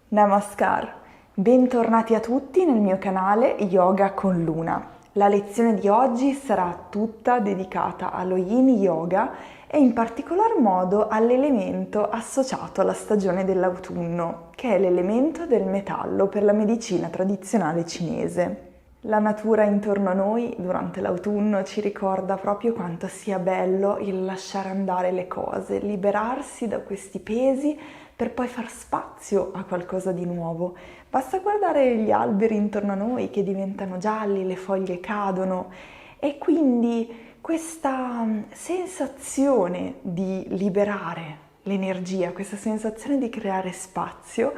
Namaskar, bentornati a tutti nel mio canale Yoga con Luna. La lezione di oggi sarà tutta dedicata allo Yin Yoga e in particolar modo all'elemento associato alla stagione dell'autunno, che è l'elemento del metallo per la medicina tradizionale cinese. La natura intorno a noi durante l'autunno ci ricorda proprio quanto sia bello il lasciare andare le cose, liberarsi da questi pesi per poi far spazio a qualcosa di nuovo. Basta guardare gli alberi intorno a noi che diventano gialli, le foglie cadono e quindi questa sensazione di liberare l'energia, questa sensazione di creare spazio,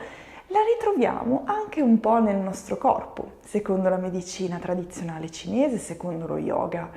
la ritroviamo anche un po' nel nostro corpo, secondo la medicina tradizionale cinese, secondo lo yoga.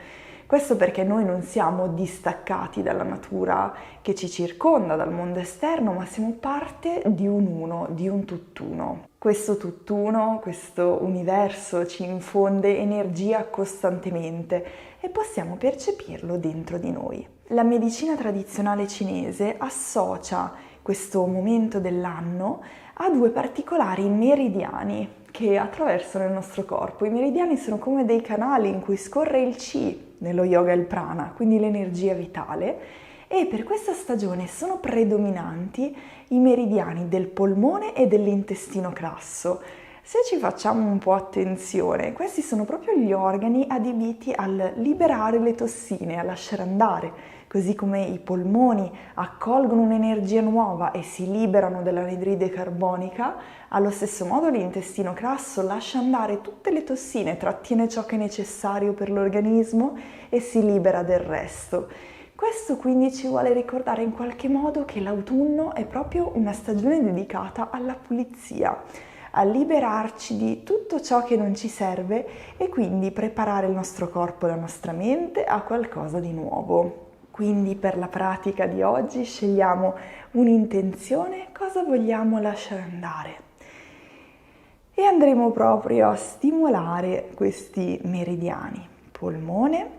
Questo perché noi non siamo distaccati dalla natura che ci circonda, dal mondo esterno, ma siamo parte di un uno, di un tutt'uno. Questo tutt'uno, questo universo ci infonde energia costantemente e possiamo percepirlo dentro di noi. La medicina tradizionale cinese associa questo momento dell'anno a due particolari meridiani che attraversano il nostro corpo. I meridiani sono come dei canali in cui scorre il Qi, nello yoga il prana, quindi l'energia vitale, e per questa stagione sono predominanti i meridiani del polmone e dell'intestino grasso. Se ci facciamo un po' attenzione, questi sono proprio gli organi adibiti al liberare le tossine, a lasciare andare, così come i polmoni accolgono un'energia nuova e si liberano dell'anidride carbonica, allo stesso modo l'intestino grasso lascia andare tutte le tossine, trattiene ciò che è necessario per l'organismo e si libera del resto. Questo quindi ci vuole ricordare in qualche modo che l'autunno è proprio una stagione dedicata alla pulizia, a liberarci di tutto ciò che non ci serve e quindi preparare il nostro corpo e la nostra mente a qualcosa di nuovo. Quindi per la pratica di oggi scegliamo un'intenzione, cosa vogliamo lasciare andare. E andremo proprio a stimolare questi meridiani, polmone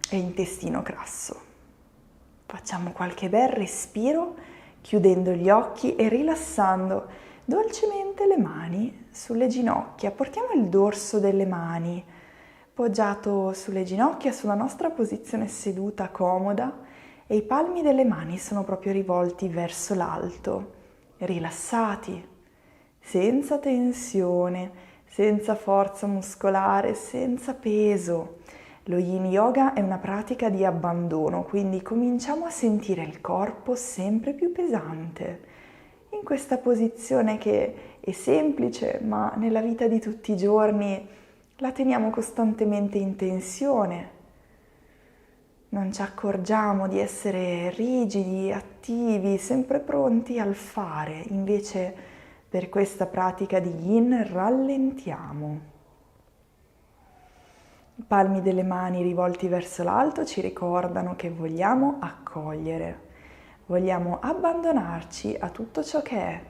e intestino grasso. Facciamo qualche bel respiro, chiudendo gli occhi e rilassando dolcemente le mani sulle ginocchia. Portiamo il dorso delle mani poggiato sulle ginocchia, sulla nostra posizione seduta comoda, e i palmi delle mani sono proprio rivolti verso l'alto, rilassati, senza tensione, senza forza muscolare, senza peso. Lo Yin Yoga è una pratica di abbandono, quindi cominciamo a sentire il corpo sempre più pesante, in questa posizione che è semplice, ma nella vita di tutti i giorni la teniamo costantemente in tensione. Non ci accorgiamo di essere rigidi, attivi, sempre pronti al fare. Invece per questa pratica di Yin rallentiamo. I palmi delle mani rivolti verso l'alto ci ricordano che vogliamo accogliere, vogliamo abbandonarci a tutto ciò che è,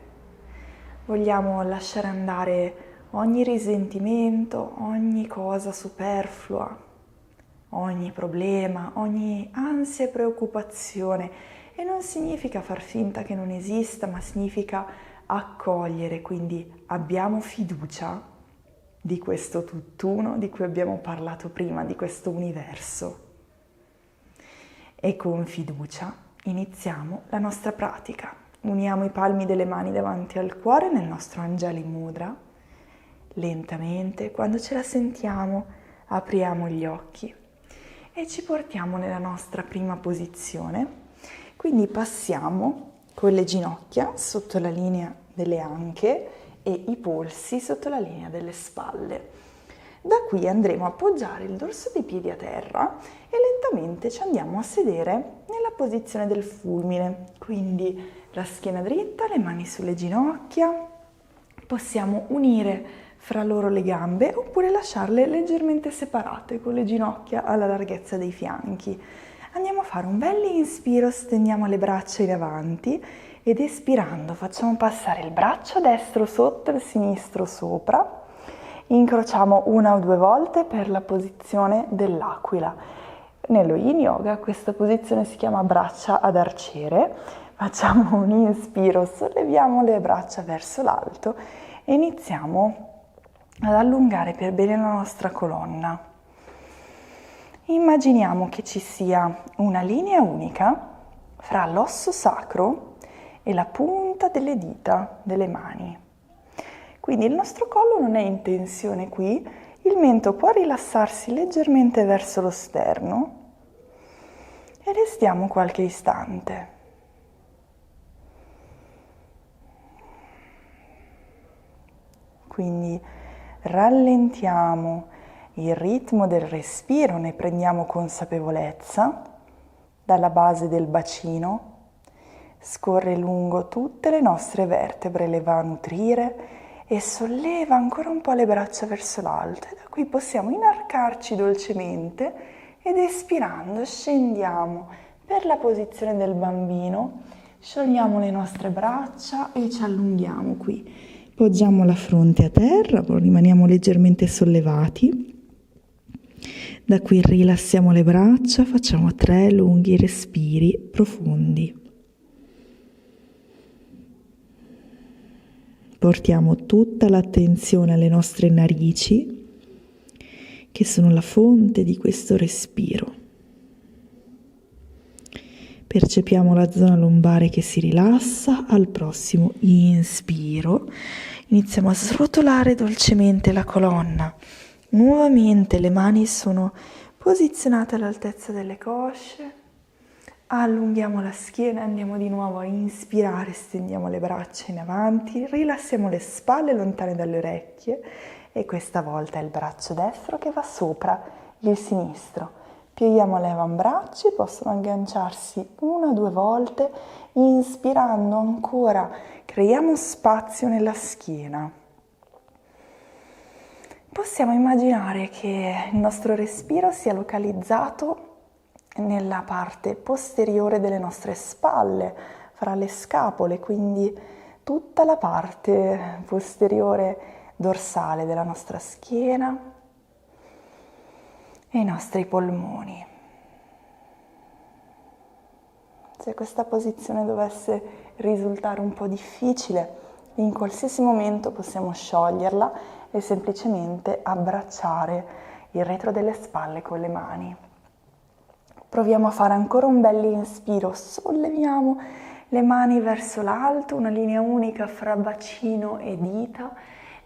vogliamo lasciare andare ogni risentimento, ogni cosa superflua, ogni problema, ogni ansia e preoccupazione. E non significa far finta che non esista, ma significa accogliere, quindi abbiamo fiducia di questo tutt'uno di cui abbiamo parlato prima, di questo universo. E con fiducia iniziamo la nostra pratica. Uniamo i palmi delle mani davanti al cuore nel nostro Anjali Mudra. Lentamente, quando ce la sentiamo, apriamo gli occhi e ci portiamo nella nostra prima posizione. Quindi passiamo con le ginocchia sotto la linea delle anche e i polsi sotto la linea delle spalle. Da qui andremo a appoggiare il dorso dei piedi a terra e lentamente ci andiamo a sedere nella posizione del fulmine. Quindi la schiena dritta, le mani sulle ginocchia. Possiamo unire fra loro le gambe oppure lasciarle leggermente separate con le ginocchia alla larghezza dei fianchi. Andiamo a fare un bel inspiro, stendiamo le braccia in avanti ed espirando facciamo passare il braccio destro sotto e il sinistro sopra. Incrociamo una o due volte per la posizione dell'aquila. Nello Yin Yoga questa posizione si chiama braccia ad arciere. Facciamo un inspiro, solleviamo le braccia verso l'alto e iniziamo ad allungare per bene la nostra colonna. Immaginiamo che ci sia una linea unica fra l'osso sacro e la punta delle dita delle mani. Quindi il nostro collo non è in tensione qui, il mento può rilassarsi leggermente verso lo sterno e restiamo qualche istante. Quindi rallentiamo il ritmo del respiro, ne prendiamo consapevolezza dalla base del bacino, scorre lungo tutte le nostre vertebre, le va a nutrire e solleva ancora un po' le braccia verso l'alto e da qui possiamo inarcarci dolcemente ed espirando scendiamo per la posizione del bambino, sciogliamo le nostre braccia e ci allunghiamo qui. Poggiamo la fronte a terra, rimaniamo leggermente sollevati. Da qui rilassiamo le braccia, facciamo 3 lunghi respiri profondi. Portiamo tutta l'attenzione alle nostre narici, che sono la fonte di questo respiro. Percepiamo la zona lombare che si rilassa. Al prossimo inspiro iniziamo a srotolare dolcemente la colonna. Nuovamente le mani sono posizionate all'altezza delle cosce. Allunghiamo la schiena, andiamo di nuovo a inspirare, stendiamo le braccia in avanti, rilassiamo le spalle lontane dalle orecchie e questa volta è il braccio destro che va sopra il sinistro. Pieghiamo le avambracci, possono agganciarsi 1 o 2 volte, inspirando ancora, creiamo spazio nella schiena. Possiamo immaginare che il nostro respiro sia localizzato nella parte posteriore delle nostre spalle, fra le scapole, quindi tutta la parte posteriore dorsale della nostra schiena e i nostri polmoni. Se questa posizione dovesse risultare un po' difficile, in qualsiasi momento possiamo scioglierla e semplicemente abbracciare il retro delle spalle con le mani. Proviamo a fare ancora un bel inspiro, solleviamo le mani verso l'alto, una linea unica fra bacino e dita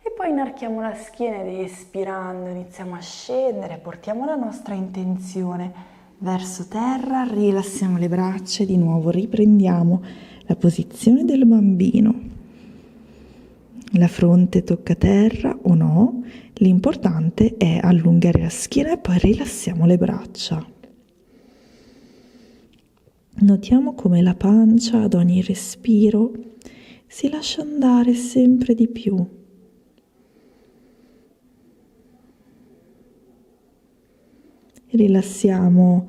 e poi inarchiamo la schiena ed espirando iniziamo a scendere, portiamo la nostra intenzione verso terra, rilassiamo le braccia e di nuovo riprendiamo la posizione del bambino. La fronte tocca terra o no, l'importante è allungare la schiena e poi rilassiamo le braccia. Notiamo come la pancia ad ogni respiro si lascia andare sempre di più. Rilassiamo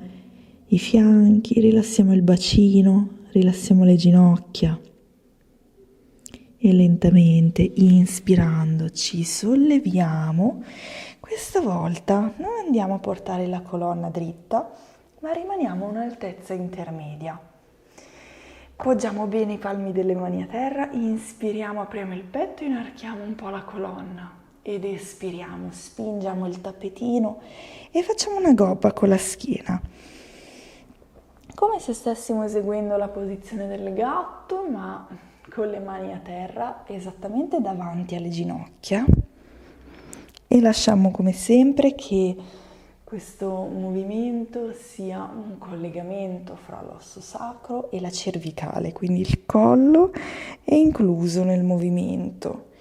i fianchi, rilassiamo il bacino, rilassiamo le ginocchia e lentamente inspirando ci solleviamo. Questa volta non andiamo a portare la colonna dritta, ma rimaniamo a un'altezza intermedia. Poggiamo bene i palmi delle mani a terra, inspiriamo, apriamo il petto, inarchiamo un po' la colonna ed espiriamo, spingiamo il tappetino e facciamo una gobba con la schiena. Come se stessimo eseguendo la posizione del gatto, ma con le mani a terra, esattamente davanti alle ginocchia. E lasciamo come sempre che questo movimento sia un collegamento fra l'osso sacro e la cervicale, quindi il collo è incluso nel movimento.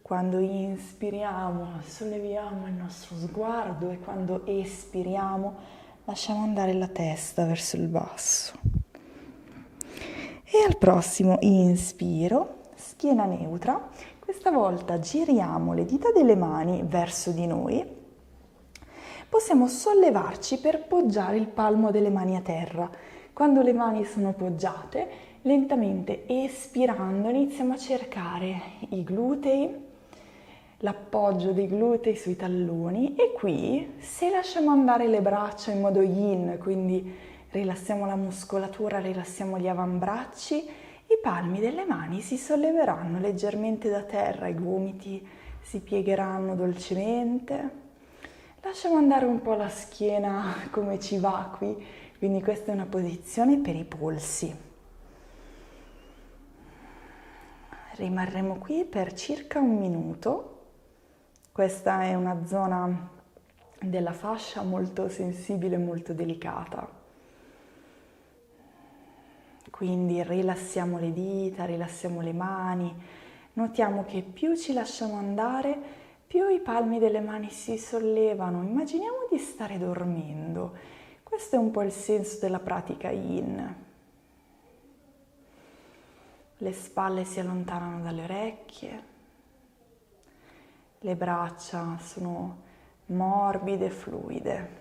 Quando inspiriamo, solleviamo il nostro sguardo e quando espiriamo, lasciamo andare la testa verso il basso. E al prossimo inspiro, schiena neutra, questa volta giriamo le dita delle mani verso di noi. Possiamo sollevarci per poggiare il palmo delle mani a terra. Quando le mani sono poggiate, lentamente espirando iniziamo a cercare i glutei, l'appoggio dei glutei sui talloni e qui se lasciamo andare le braccia in modo yin, quindi rilassiamo la muscolatura, rilassiamo gli avambracci, I palmi delle mani si solleveranno leggermente da terra, i gomiti si piegheranno dolcemente. Lasciamo andare un po' la schiena come ci va qui, quindi questa è una posizione per i polsi. Rimarremo qui per circa 1 minuto. Questa è una zona della fascia molto sensibile, molto delicata. Quindi rilassiamo le dita, rilassiamo le mani. Notiamo che più ci lasciamo andare, più i palmi delle mani si sollevano. Immaginiamo di stare dormendo. Questo è un po' il senso della pratica Yin. Le spalle si allontanano dalle orecchie, le braccia sono morbide e fluide.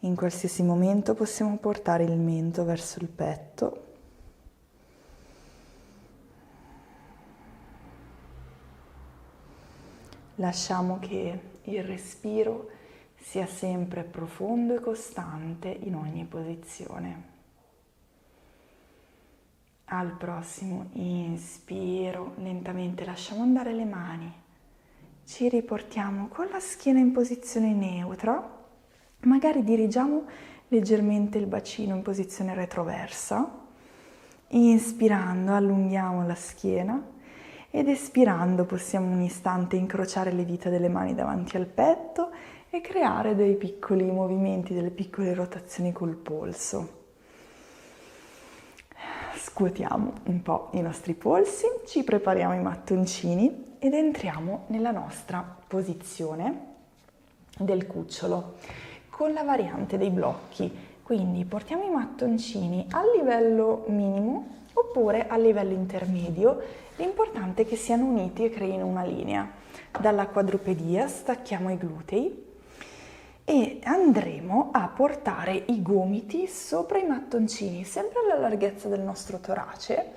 In qualsiasi momento possiamo portare il mento verso il petto. Lasciamo che il respiro sia sempre profondo e costante in ogni posizione. Al prossimo inspiro, lentamente lasciamo andare le mani, ci riportiamo con la schiena in posizione neutra, magari dirigiamo leggermente il bacino in posizione retroversa, inspirando allunghiamo la schiena ed espirando possiamo un istante incrociare le dita delle mani davanti al petto e creare dei piccoli movimenti, delle piccole rotazioni col polso. Scuotiamo un po' i nostri polsi, ci prepariamo i mattoncini ed entriamo nella nostra posizione del cucciolo con la variante dei blocchi. Quindi portiamo i mattoncini al livello minimo oppure al livello intermedio. L'importante è che siano uniti e creino una linea. Dalla quadrupedia stacchiamo i glutei e andremo a portare i gomiti sopra i mattoncini, sempre alla larghezza del nostro torace.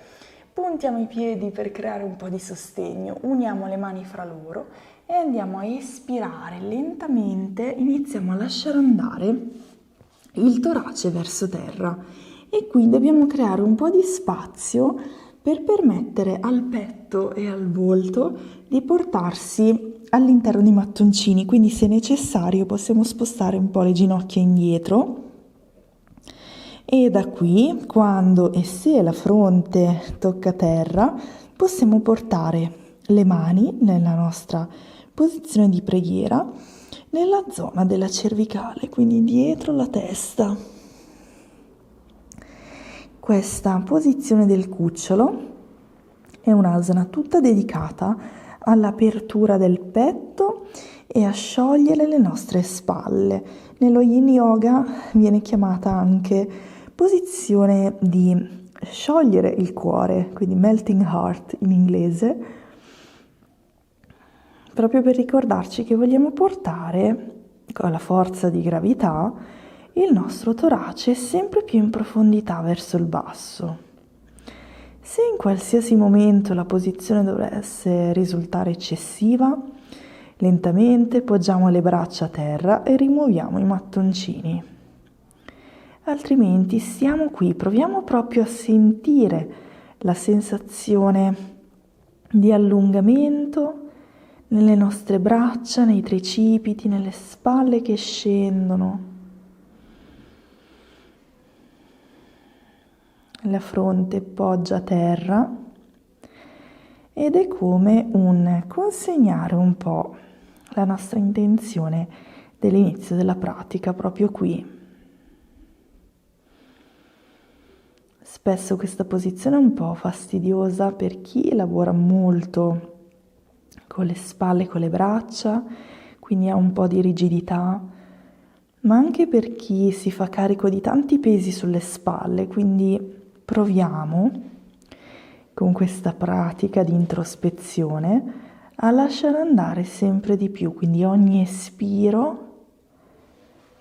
Puntiamo i piedi per creare un po' di sostegno, uniamo le mani fra loro e andiamo a espirare lentamente, iniziamo a lasciare andare il torace verso terra e qui dobbiamo creare un po' di spazio per permettere al petto e al volto di portarsi all'interno dei mattoncini, quindi se necessario possiamo spostare un po' le ginocchia indietro e da qui, quando e se la fronte tocca terra, possiamo portare le mani nella nostra posizione di preghiera nella zona della cervicale, quindi dietro la testa. Questa posizione del cucciolo è un'asana tutta dedicata all'apertura del petto e a sciogliere le nostre spalle. Nello Yin Yoga viene chiamata anche posizione di sciogliere il cuore, quindi melting heart in inglese, proprio per ricordarci che vogliamo portare con la forza di gravità il nostro torace sempre più in profondità verso il basso. Se in qualsiasi momento la posizione dovesse risultare eccessiva, lentamente poggiamo le braccia a terra e rimuoviamo i mattoncini. Altrimenti stiamo qui, proviamo proprio a sentire la sensazione di allungamento nelle nostre braccia, nei tricipiti, nelle spalle che scendono. La fronte poggia a terra ed è come un consegnare un po' la nostra intenzione dell'inizio della pratica proprio qui. Spesso questa posizione è un po' fastidiosa per chi lavora molto con le spalle e con le braccia, quindi ha un po' di rigidità, ma anche per chi si fa carico di tanti pesi sulle spalle, quindi proviamo con questa pratica di introspezione a lasciare andare sempre di più, quindi ogni espiro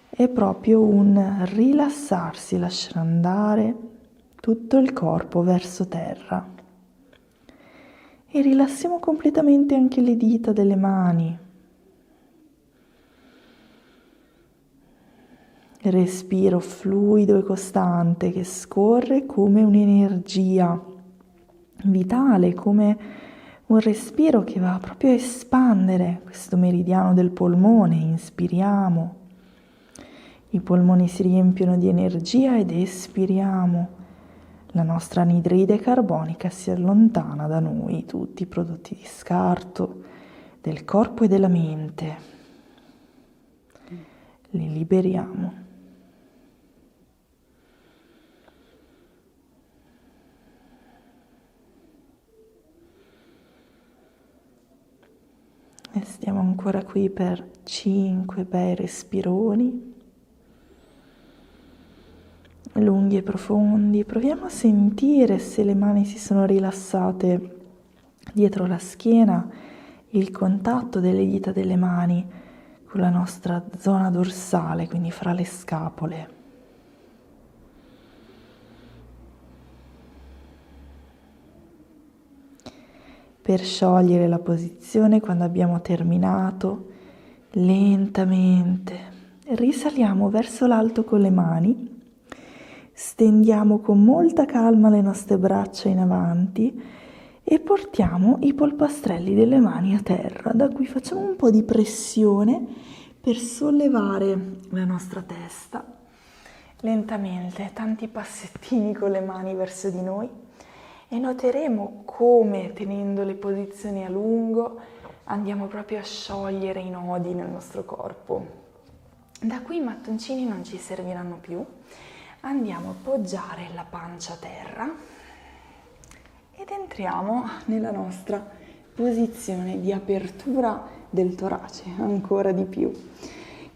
è proprio un rilassarsi, lasciare andare tutto il corpo verso terra e rilassiamo completamente anche le dita delle mani. respiro fluido e costante che scorre come un'energia vitale, come un respiro che va proprio a espandere questo meridiano del polmone. Inspiriamo, i polmoni si riempiono di energia ed espiriamo. La nostra anidride carbonica si allontana da noi, tutti i prodotti di scarto del corpo e della mente. Li liberiamo. E stiamo ancora qui per 5 bei respironi, lunghi e profondi. Proviamo a sentire se le mani si sono rilassate dietro la schiena, il contatto delle dita delle mani con la nostra zona dorsale, quindi fra le scapole. Per sciogliere la posizione, quando abbiamo terminato, lentamente risaliamo verso l'alto con le mani, stendiamo con molta calma le nostre braccia in avanti e portiamo i polpastrelli delle mani a terra, da cui facciamo un po' di pressione per sollevare la nostra testa. Lentamente, tanti passettini con le mani verso di noi. E noteremo come, tenendo le posizioni a lungo, andiamo proprio a sciogliere i nodi nel nostro corpo. Da qui i mattoncini non ci serviranno più. Andiamo a poggiare la pancia a terra ed entriamo nella nostra posizione di apertura del torace, ancora di più.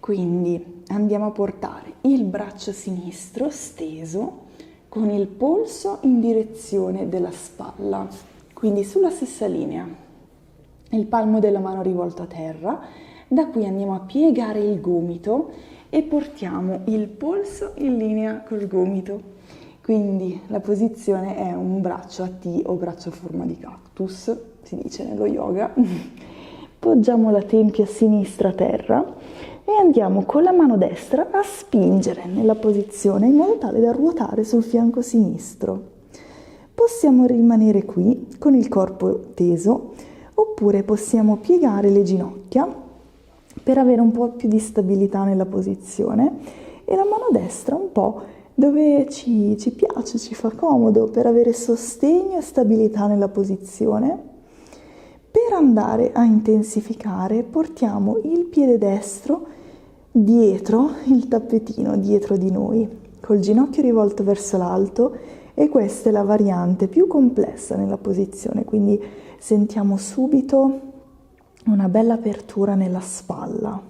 Quindi andiamo a portare il braccio sinistro steso con il polso in direzione della spalla, quindi sulla stessa linea, il palmo della mano rivolto a terra. Da qui andiamo a piegare il gomito e portiamo il polso in linea col gomito, quindi la posizione è un braccio a T o braccio a forma di cactus, si dice nello yoga. Poggiamo la tempia sinistra a terra e andiamo con la mano destra a spingere nella posizione in modo tale da ruotare sul fianco sinistro. Possiamo rimanere qui con il corpo teso oppure possiamo piegare le ginocchia per avere un po' più di stabilità nella posizione e la mano destra un po' dove ci piace, ci fa comodo, per avere sostegno e stabilità nella posizione. Per andare a intensificare portiamo il piede destro dietro il tappetino, dietro di noi, col ginocchio rivolto verso l'alto, e questa è la variante più complessa nella posizione, quindi sentiamo subito una bella apertura nella spalla.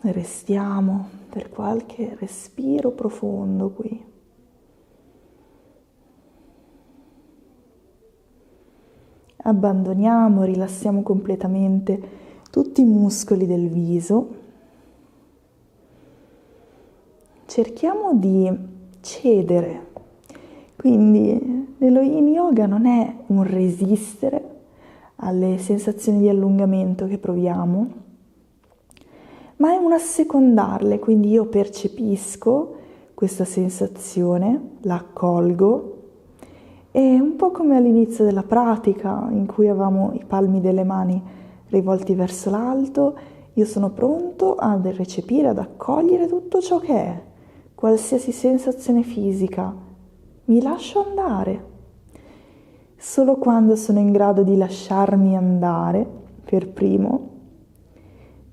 Restiamo per qualche respiro profondo qui. Abbandoniamo, rilassiamo completamente tutti i muscoli del viso. Cerchiamo di cedere. Quindi nello Yin Yoga non è un resistere alle sensazioni di allungamento che proviamo, ma è un assecondarle. Quindi io percepisco questa sensazione, la accolgo. È un po' come all'inizio della pratica in cui avevamo i palmi delle mani rivolti verso l'alto. Io sono pronto ad recepire, ad accogliere tutto ciò che è, qualsiasi sensazione fisica. Mi lascio andare. Solo quando sono in grado di lasciarmi andare per primo,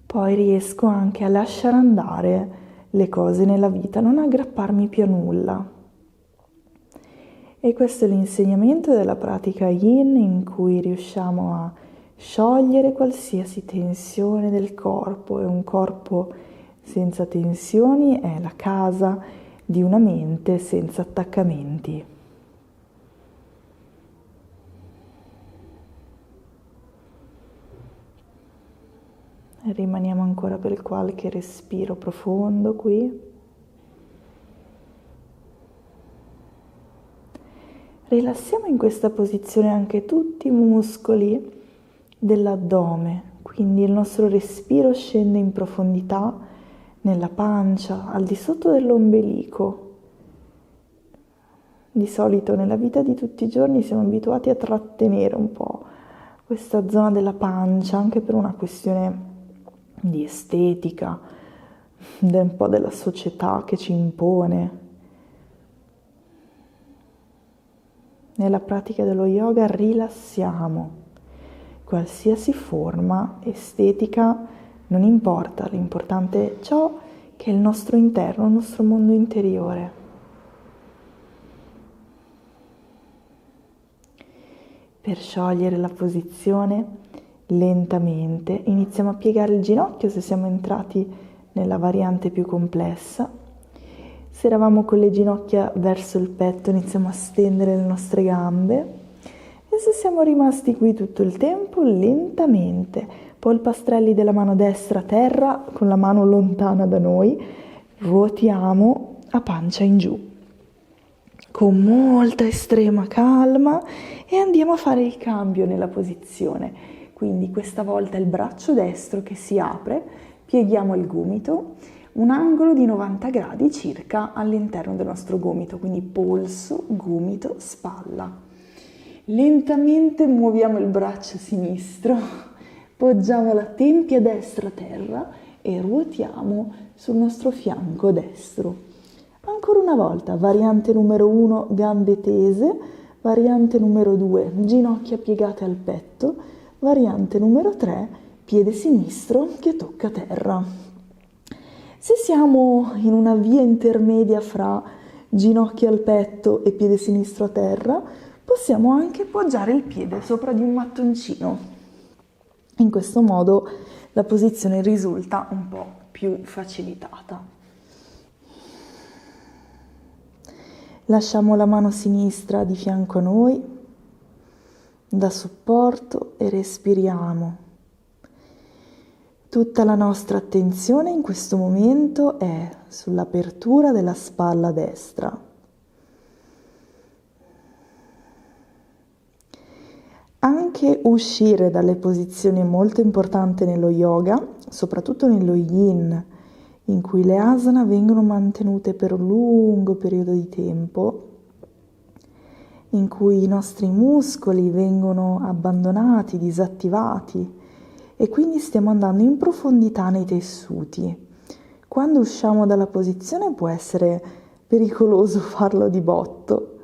poi riesco anche a lasciare andare le cose nella vita, non aggrapparmi più a nulla. E questo è l'insegnamento della pratica Yin, in cui riusciamo a sciogliere qualsiasi tensione del corpo. E un corpo senza tensioni è la casa di una mente senza attaccamenti. Rimaniamo ancora per qualche respiro profondo qui. Rilassiamo in questa posizione anche tutti i muscoli dell'addome, quindi il nostro respiro scende in profondità nella pancia, al di sotto dell'ombelico. Di solito nella vita di tutti i giorni siamo abituati a trattenere un po' questa zona della pancia, anche per una questione di estetica, un po' della società che ci impone. Nella pratica dello yoga rilassiamo. Qualsiasi forma estetica non importa, l'importante è ciò che è il nostro interno, il nostro mondo interiore. Per sciogliere la posizione, lentamente iniziamo a piegare il ginocchio se siamo entrati nella variante più complessa. Se eravamo con le ginocchia verso il petto, iniziamo a stendere le nostre gambe. E se siamo rimasti qui tutto il tempo, lentamente, polpastrelli della mano destra a terra, con la mano lontana da noi, ruotiamo a pancia in giù, con molta estrema calma, e andiamo a fare il cambio nella posizione. Quindi questa volta il braccio destro che si apre, pieghiamo il gomito, un angolo di 90 gradi circa all'interno del nostro gomito, quindi polso, gomito, spalla. Lentamente muoviamo il braccio sinistro, poggiamo la tempia destra a terra e ruotiamo sul nostro fianco destro. Ancora una volta, variante numero 1, gambe tese, variante numero 2, ginocchia piegate al petto, variante numero 3, piede sinistro che tocca terra. Se siamo in una via intermedia fra ginocchia al petto e piede sinistro a terra, possiamo anche poggiare il piede sopra di un mattoncino. In questo modo la posizione risulta un po' più facilitata. Lasciamo la mano sinistra di fianco a noi, da supporto, e respiriamo. Tutta la nostra attenzione in questo momento è sull'apertura della spalla destra. Anche uscire dalle posizioni è molto importante nello yoga, soprattutto nello yin, in cui le asana vengono mantenute per un lungo periodo di tempo, in cui i nostri muscoli vengono abbandonati, disattivati, e quindi stiamo andando in profondità nei tessuti. Quando usciamo dalla posizione può essere pericoloso farlo di botto.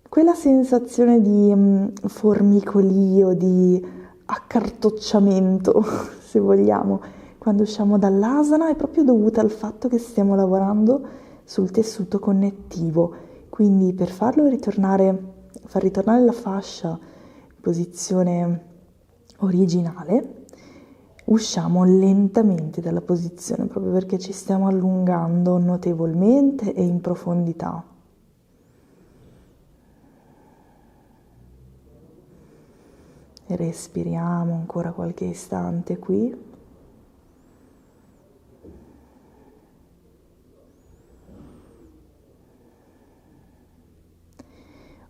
Quella sensazione di formicolio, di accartocciamento, se vogliamo, quando usciamo dall'asana è proprio dovuta al fatto che stiamo lavorando sul tessuto connettivo. Quindi per far ritornare la fascia in posizione originale, usciamo lentamente dalla posizione, proprio perché ci stiamo allungando notevolmente e in profondità. E respiriamo ancora qualche istante qui.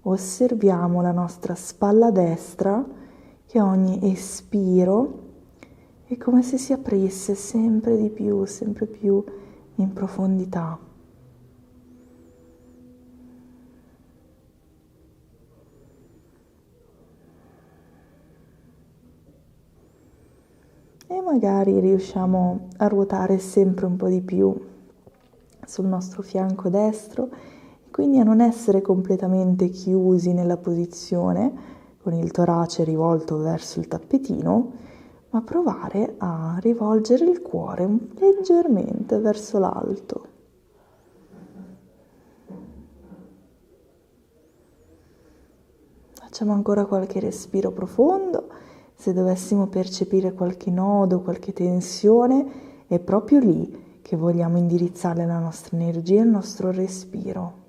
Osserviamo la nostra spalla destra che ogni espiro è come se si aprisse sempre più in profondità. E magari riusciamo a ruotare sempre un po' di più sul nostro fianco destro, quindi a non essere completamente chiusi nella posizione con il torace rivolto verso il tappetino, ma provare a rivolgere il cuore leggermente verso l'alto. Facciamo ancora qualche respiro profondo. Se dovessimo percepire qualche nodo, qualche tensione, è proprio lì che vogliamo indirizzare la nostra energia e il nostro respiro.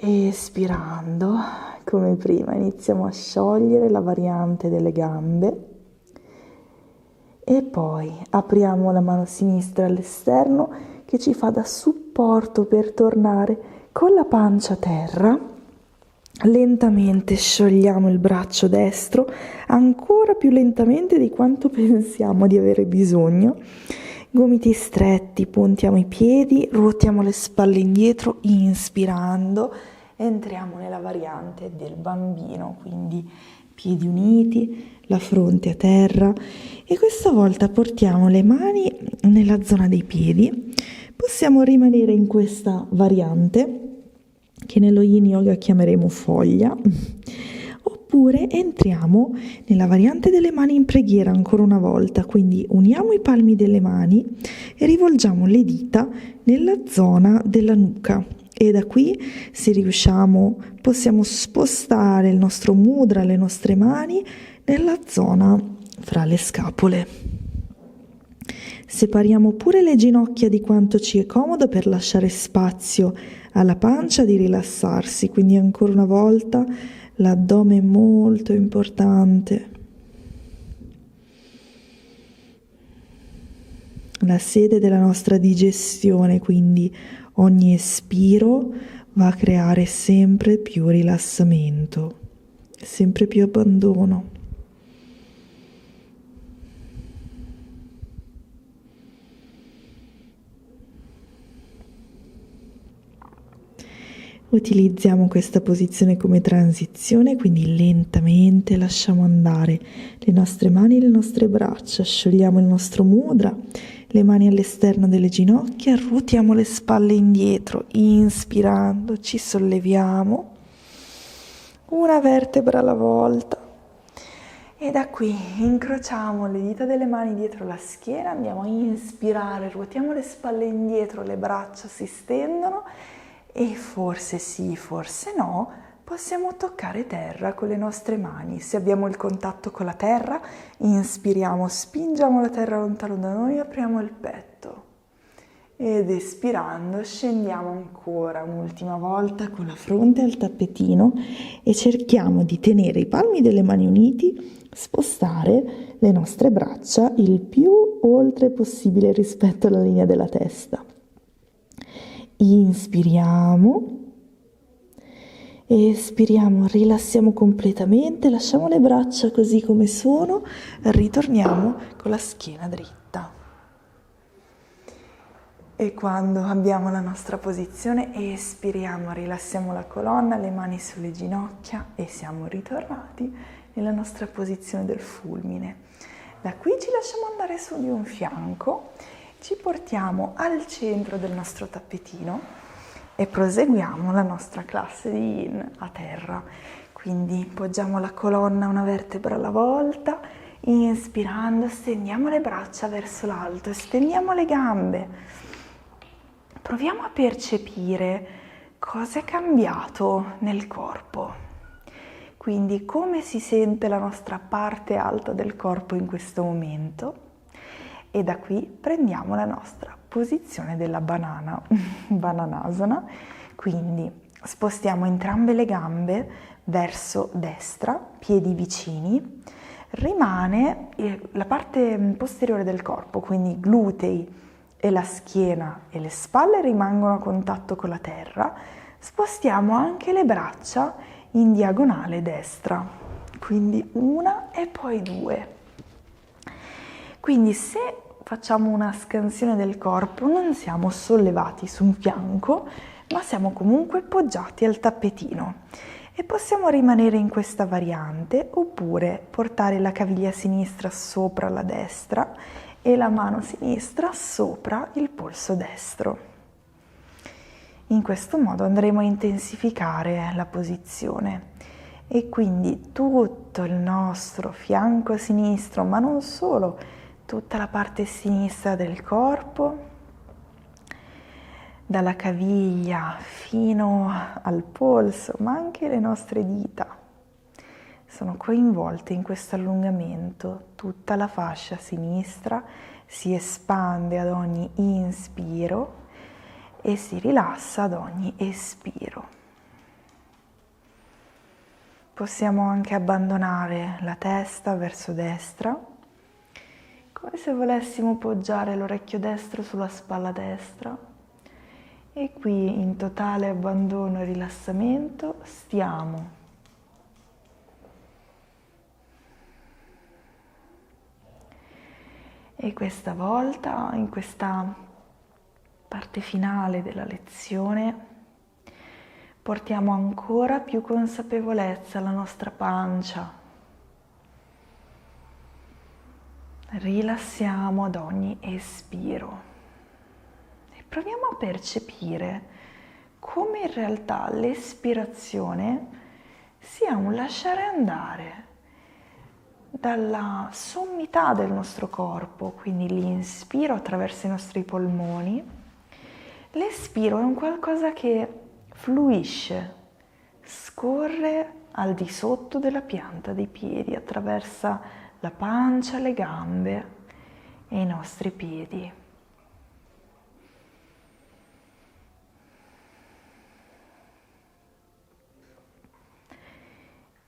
Espirando, come prima, iniziamo a sciogliere la variante delle gambe e poi apriamo la mano sinistra all'esterno che ci fa da supporto per tornare con la pancia a terra Lentamente sciogliamo il braccio destro, ancora più lentamente di quanto pensiamo di avere bisogno. Gomiti stretti, puntiamo i piedi, ruotiamo le spalle indietro, inspirando, entriamo nella variante del bambino, quindi piedi uniti, la fronte a terra e questa volta portiamo le mani nella zona dei piedi. Possiamo rimanere in questa variante che nello Yin Yoga chiameremo foglia, oppure entriamo nella variante delle mani in preghiera ancora una volta, quindi uniamo i palmi delle mani e rivolgiamo le dita nella zona della nuca e da qui, se riusciamo, possiamo spostare il nostro mudra, le nostre mani nella zona fra le scapole. Separiamo pure le ginocchia di quanto ci è comodo per lasciare spazio alla pancia di rilassarsi, quindi ancora una volta l'addome è molto importante. La sede della nostra digestione, quindi ogni espiro va a creare sempre più rilassamento, sempre più abbandono. Utilizziamo questa posizione come transizione, quindi lentamente lasciamo andare le nostre mani e le nostre braccia, sciogliamo il nostro mudra, le mani all'esterno delle ginocchia, ruotiamo le spalle indietro, inspirando, ci solleviamo, una vertebra alla volta. E da qui incrociamo le dita delle mani dietro la schiena, andiamo a inspirare, ruotiamo le spalle indietro, le braccia si stendono e forse sì, forse no, possiamo toccare terra con le nostre mani. Se abbiamo il contatto con la terra, inspiriamo, spingiamo la terra lontano da noi, apriamo il petto. Ed espirando scendiamo ancora un'ultima volta con la fronte al tappetino e cerchiamo di tenere i palmi delle mani uniti, spostare le nostre braccia il più oltre possibile rispetto alla linea della testa. Inspiriamo, espiriamo, rilassiamo completamente, lasciamo le braccia così come sono, ritorniamo con la schiena dritta. E quando abbiamo la nostra posizione, espiriamo, rilassiamo la colonna, le mani sulle ginocchia e siamo ritornati nella nostra posizione del fulmine. Da qui ci lasciamo andare su di un fianco, ci portiamo al centro del nostro tappetino e proseguiamo la nostra classe di Yin a terra. Quindi poggiamo la colonna una vertebra alla volta, inspirando stendiamo le braccia verso l'alto, estendiamo le gambe. Proviamo a percepire cosa è cambiato nel corpo. Quindi come si sente la nostra parte alta del corpo in questo momento. E da qui prendiamo la nostra posizione della banana, Bananasana, quindi spostiamo entrambe le gambe verso destra, piedi vicini, rimane la parte posteriore del corpo, quindi i glutei e la schiena e le spalle rimangono a contatto con la terra, spostiamo anche le braccia in diagonale destra, quindi una e poi due. Quindi se facciamo una scansione del corpo non siamo sollevati su un fianco, ma siamo comunque poggiati al tappetino e possiamo rimanere in questa variante oppure portare la caviglia sinistra sopra la destra e la mano sinistra sopra il polso destro. In questo modo andremo a intensificare la posizione e quindi tutto il nostro fianco sinistro, ma non solo, tutta la parte sinistra del corpo, dalla caviglia fino al polso, ma anche le nostre dita sono coinvolte in questo allungamento. Tutta la fascia sinistra si espande ad ogni inspiro e si rilassa ad ogni espiro. Possiamo anche abbandonare la testa verso destra, come se volessimo poggiare l'orecchio destro sulla spalla destra E qui in totale abbandono e rilassamento stiamo. E questa volta, in questa parte finale della lezione, portiamo ancora più consapevolezza alla nostra pancia. Rilassiamo ad ogni espiro e proviamo a percepire come in realtà l'espirazione sia un lasciare andare dalla sommità del nostro corpo, quindi l'inspiro attraverso i nostri polmoni, l'espiro è un qualcosa che fluisce, scorre al di sotto della pianta dei piedi, attraversa la pancia, le gambe e i nostri piedi.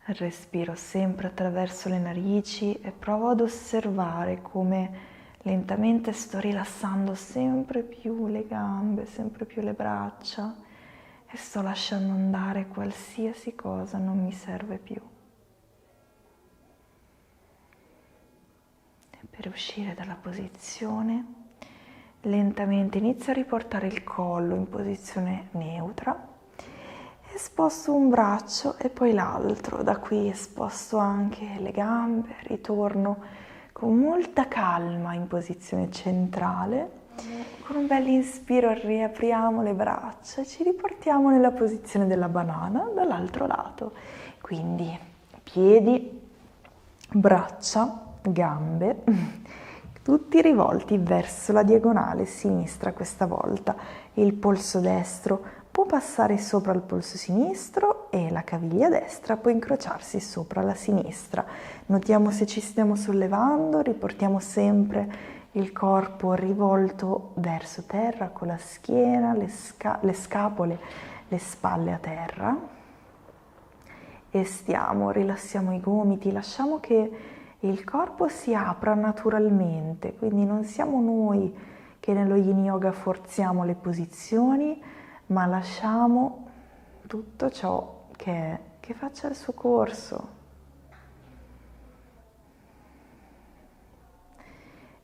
Respiro sempre attraverso le narici e provo ad osservare come lentamente sto rilassando sempre più le gambe, sempre più le braccia e sto lasciando andare qualsiasi cosa non mi serve più. E per uscire dalla posizione, lentamente inizio a riportare il collo in posizione neutra. Sposto un braccio e poi l'altro, da qui sposto anche le gambe, ritorno con molta calma in posizione centrale. Con un bel inspiro riapriamo le braccia e ci riportiamo nella posizione della banana dall'altro lato. Quindi piedi, braccia, gambe, tutti rivolti verso la diagonale sinistra questa volta. Il polso destro può passare sopra il polso sinistro e la caviglia destra può incrociarsi sopra la sinistra. Notiamo se ci stiamo sollevando, riportiamo sempre il corpo rivolto verso terra con la schiena, le scapole, le spalle a terra. E stiamo, rilassiamo i gomiti, lasciamo che il corpo si apra naturalmente, quindi non siamo noi che nello Yin Yoga forziamo le posizioni, ma lasciamo tutto ciò che faccia il suo corso.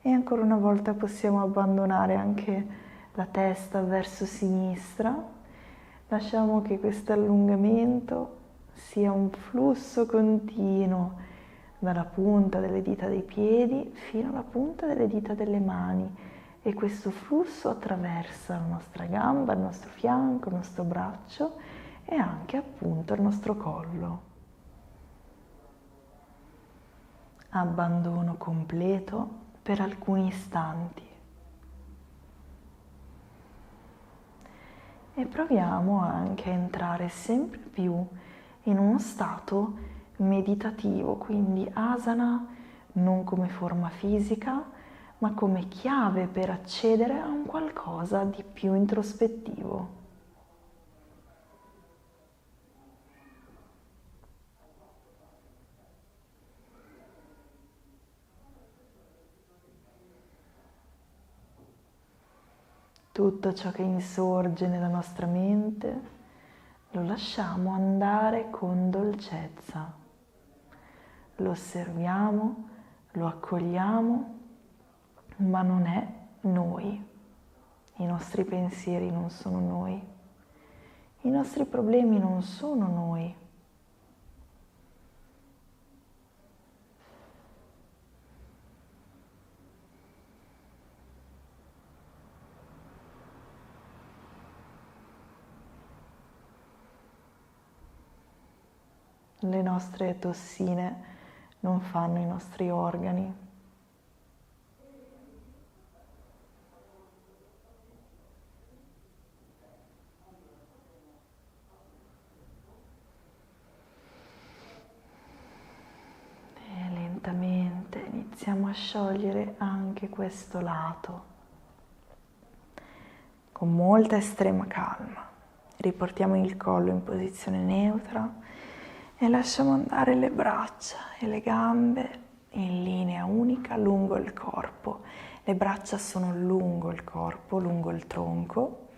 E ancora una volta possiamo abbandonare anche la testa verso sinistra. Lasciamo che questo allungamento sia un flusso continuo dalla punta delle dita dei piedi fino alla punta delle dita delle mani. E questo flusso attraversa la nostra gamba, il nostro fianco, il nostro braccio e anche appunto il nostro collo. Abbandono completo per alcuni istanti. E proviamo anche a entrare sempre più in uno stato meditativo, quindi asana non come forma fisica, ma come chiave per accedere a un qualcosa di più introspettivo. Tutto ciò che insorge nella nostra mente lo lasciamo andare con dolcezza. Lo osserviamo, lo accogliamo, ma non è noi. I nostri pensieri non sono noi. I nostri problemi non sono noi. Le nostre tossine non fanno i nostri organi. E lentamente iniziamo a sciogliere anche questo lato. Con molta estrema calma. Riportiamo il collo in posizione neutra e lasciamo andare le braccia e le gambe in linea unica lungo il corpo. Le braccia sono lungo il corpo, lungo il tronco.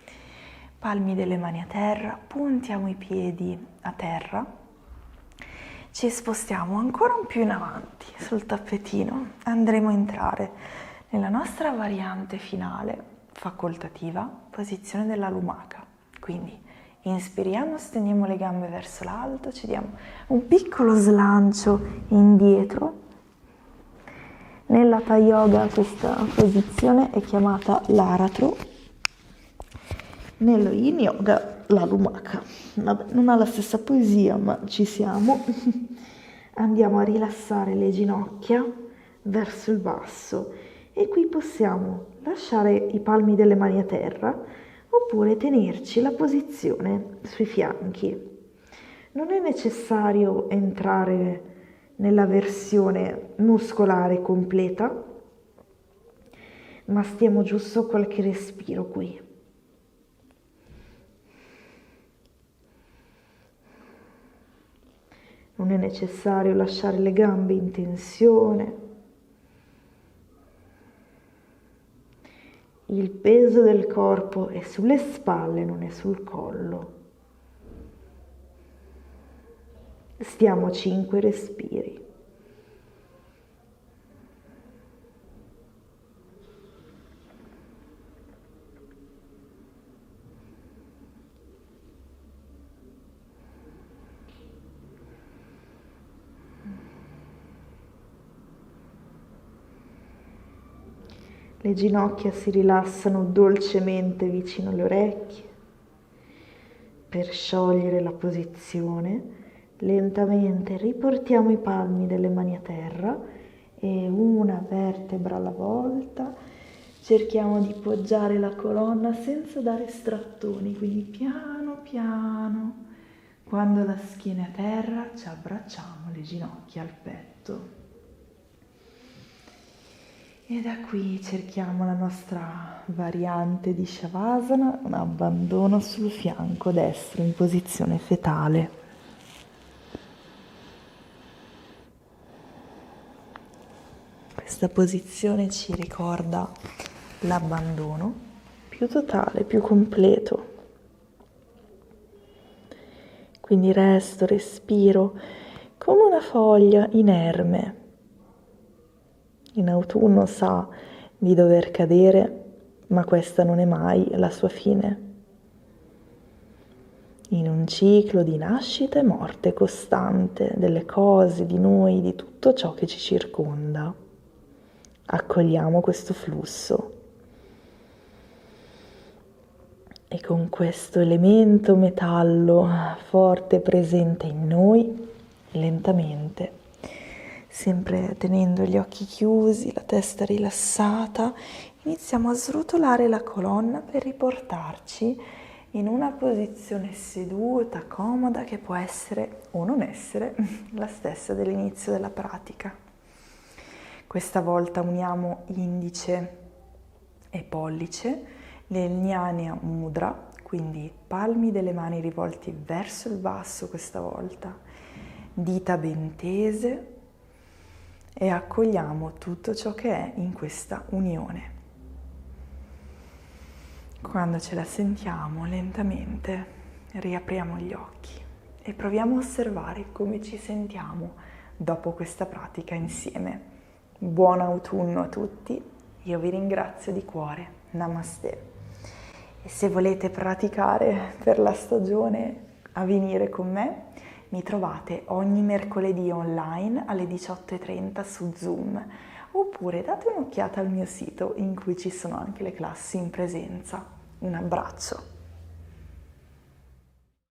palmi delle mani a terra, puntiamo i piedi a terra, ci spostiamo ancora un più in avanti sul tappetino, andremo a entrare nella nostra variante finale facoltativa, posizione della lumaca. Quindi inspiriamo, steniamo le gambe verso l'alto, ci diamo un piccolo slancio indietro. Nell'Hatha Yoga questa posizione è chiamata l'aratro, nello Yin Yoga la lumaca. Vabbè, non ha la stessa poesia, ma ci siamo. Andiamo a rilassare le ginocchia verso il basso e qui possiamo lasciare i palmi delle mani a terra oppure tenerci la posizione sui fianchi. Non è necessario entrare nella versione muscolare completa, ma stiamo giusto qualche respiro qui. Non è necessario lasciare le gambe in tensione. Il peso del corpo è sulle spalle, non è sul collo. Stiamo a 5 respiri. Le ginocchia si rilassano dolcemente vicino alle orecchie. Per sciogliere la posizione, lentamente riportiamo i palmi delle mani a terra e una vertebra alla volta cerchiamo di poggiare la colonna senza dare strattoni, quindi piano piano, quando la schiena è a terra ci abbracciamo le ginocchia al petto. E da qui cerchiamo la nostra variante di Shavasana, un abbandono sul fianco destro in posizione fetale. Questa posizione ci ricorda l'abbandono più totale, più completo. Quindi resto, respiro come una foglia inerme. In autunno sa di dover cadere, ma questa non è mai la sua fine. In un ciclo di nascita e morte costante delle cose, di noi, di tutto ciò che ci circonda, accogliamo questo flusso. E con questo elemento metallo forte presente in noi, lentamente, sempre tenendo gli occhi chiusi, la testa rilassata, iniziamo a srotolare la colonna per riportarci in una posizione seduta, comoda, che può essere o non essere la stessa dell'inizio della pratica. Questa volta uniamo indice e pollice nel Jnana Mudra, quindi palmi delle mani rivolti verso il basso questa volta, dita ben tese, e accogliamo tutto ciò che è in questa unione. Quando ce la sentiamo, lentamente riapriamo gli occhi e proviamo a osservare come ci sentiamo dopo questa pratica insieme. Buon autunno a tutti, io vi ringrazio di cuore, Namaste. E se volete praticare per la stagione a venire con me, mi trovate ogni mercoledì online alle 18:30 su Zoom, oppure date un'occhiata al mio sito in cui ci sono anche le classi in presenza. Un abbraccio!